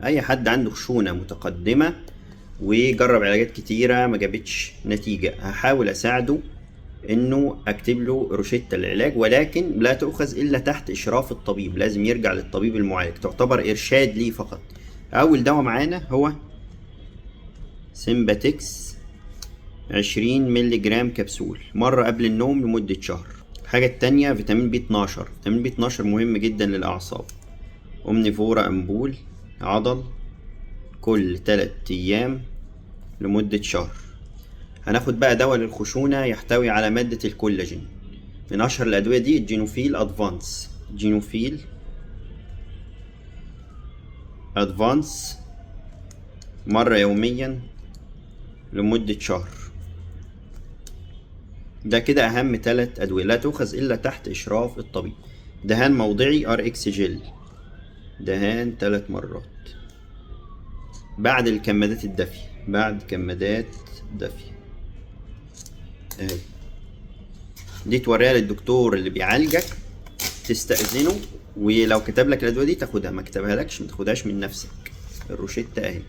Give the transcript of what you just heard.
اي حد عنده خشونة متقدمة وجرب علاجات كتيرة ما جابتش نتيجة، هحاول اساعده انه اكتب له روشتة العلاج، ولكن لا تؤخذ الا تحت اشراف الطبيب. لازم يرجع للطبيب المعالج، تعتبر ارشاد ليه فقط. اول دواء معانا هو سيمباتكس 20 مللي جرام كبسول مرة قبل النوم لمدة شهر. الحاجة التانية فيتامين بي 12. فيتامين بي 12 مهم جدا للأعصاب. أومنيفورا أمبول عضل كل 3 أيام لمدة شهر. هناخد بقى دواء للخشونة يحتوي على مادة الكولاجين. من أشهر الأدوية دي الجينوفيل أدفانس. جينوفيل أدفانس مرة يوميا لمدة شهر. ده كده أهم 3 أدوية لا تؤخذ إلا تحت إشراف الطبيب. دهان موضعي ار اكس جل، دهان 3 مرات بعد الكمادات الدافية. بعد كمادات دافية اهي. دي توريها للدكتور اللي بيعالجك، تستأذنه، ولو كتب لك الأدوية دي تاخدها، ما كتبها لكش ما تاخدهاش من نفسك. الروشتة اهي.